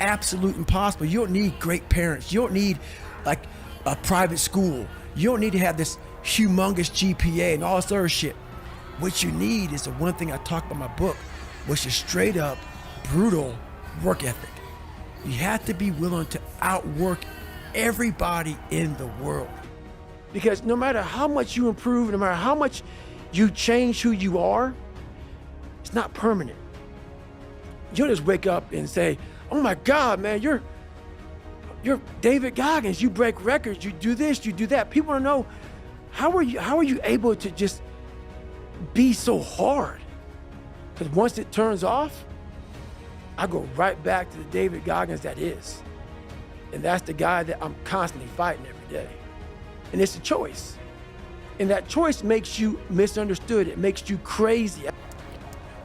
absolute impossible. You don't need great parents. You don't need like a private school. You don't need to have this humongous GPA and all this other shit. What you need is the one thing I talk about in my book, which is straight up, brutal work ethic. You have to be willing to outwork everybody in the world. Because no matter how much you improve, no matter how much you change who you are, it's not permanent. You don't just wake up and say, oh my God, man, you're David Goggins, you break records, you do this, you do that. People want to know, how are you able to just be so hard? Because once it turns off, I go right back to the David Goggins that is. And that's the guy that I'm constantly fighting every day. And it's a choice. And that choice makes you misunderstood. It makes you crazy.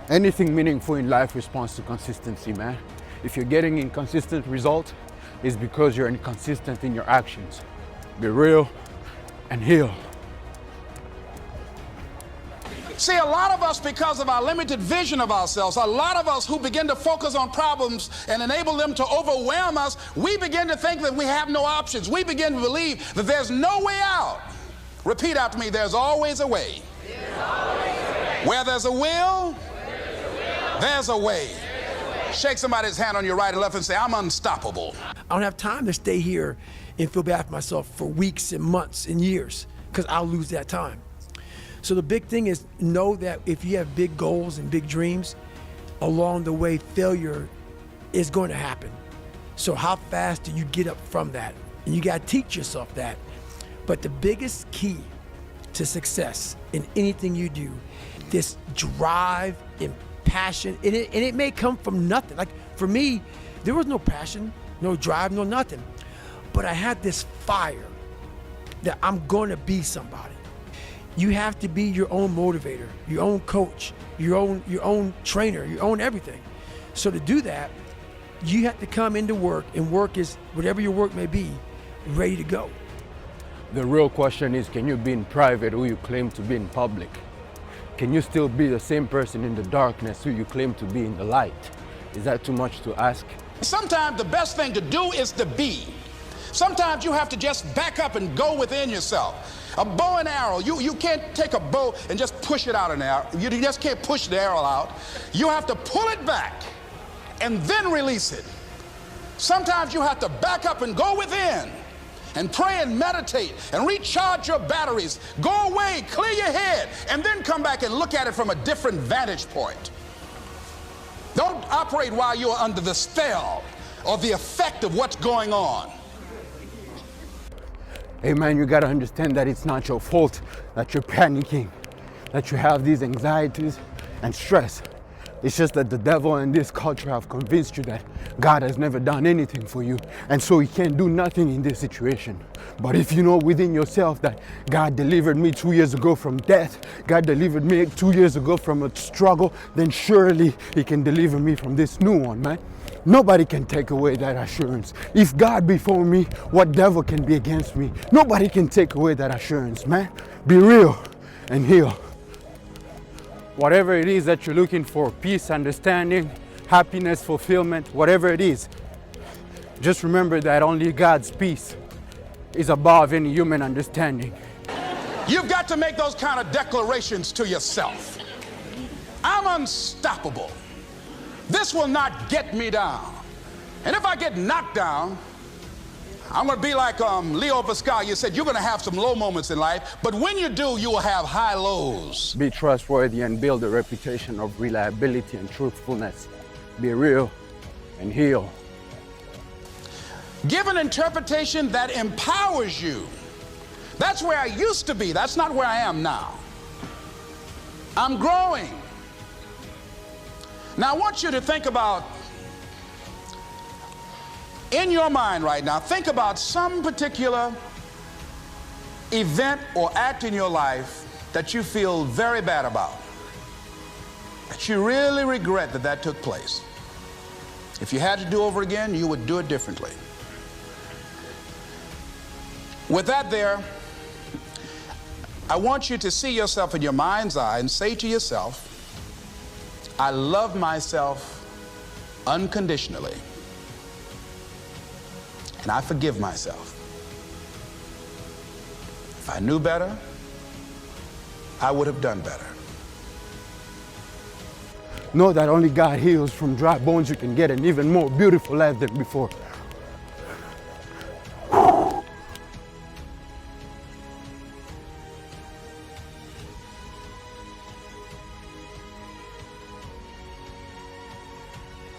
Anything meaningful in life responds to consistency, man. If you're getting inconsistent results, it's because you're inconsistent in your actions. Be real and heal. See, a lot of us, because of our limited vision of ourselves, a lot of us who begin to focus on problems and enable them to overwhelm us, we begin to think that we have no options. We begin to believe that there's no way out. Repeat after me, there's always a way. There's always a way. Where there's a will, there's a way. Shake somebody's hand on your right and left and say, I'm unstoppable. I don't have time to stay here and feel bad for myself for weeks and months and years, because I'll lose that time. So the big thing is know that if you have big goals and big dreams, along the way, failure is going to happen. So how fast do you get up from that? And you got to teach yourself that. But the biggest key to success in anything you do, this drive and passion, and it may come from nothing. Like for me, there was no passion, no drive, no nothing. But I had this fire that I'm going to be somebody. You have to be your own motivator, your own coach, your own trainer, your own everything. So to do that, you have to come into work, and work is whatever your work may be, ready to go. The real question is, can you be in private who you claim to be in public? Can you still be the same person in the darkness who you claim to be in the light? Is that too much to ask? Sometimes the best thing to do is to be. Sometimes you have to just back up and go within yourself. A bow and arrow, you can't take a bow and just push it out in the arrow. You just can't push the arrow out. You have to pull it back and then release it. Sometimes you have to back up and go within and pray and meditate and recharge your batteries. Go away, clear your head, and then come back and look at it from a different vantage point. Don't operate while you're under the spell or the effect of what's going on. Hey man, you gotta understand that it's not your fault that you're panicking, that you have these anxieties and stress. It's just that the devil and this culture have convinced you that God has never done anything for you, and so he can't do nothing in this situation. But if you know within yourself that God delivered me 2 years ago from death, God delivered me 2 years ago from a struggle, then surely he can deliver me from this new one, man. Nobody can take away that assurance. If God be for me, what devil can be against me? Nobody can take away that assurance, man. Be real and heal. Whatever it is that you're looking for, peace, understanding, happiness, fulfillment, whatever it is, just remember that only God's peace is above any human understanding. You've got to make those kind of declarations to yourself. I'm unstoppable. This will not get me down. And if I get knocked down, I'm going to be like Leo Pascal. You said you're going to have some low moments in life, but when you do, you will have high lows. Be trustworthy and build a reputation of reliability and truthfulness. Be real and heal. Give an interpretation that empowers you. That's where I used to be. That's not where I am now. I'm growing. Now, I want you to think about, in your mind right now, think about some particular event or act in your life that you feel very bad about, that you really regret that took place. If you had to do over again, you would do it differently. With that there, I want you to see yourself in your mind's eye and say to yourself, I love myself unconditionally. and I forgive myself. If I knew better, I would have done better. Know that only God heals. From dry bones you can get an even more beautiful life than before.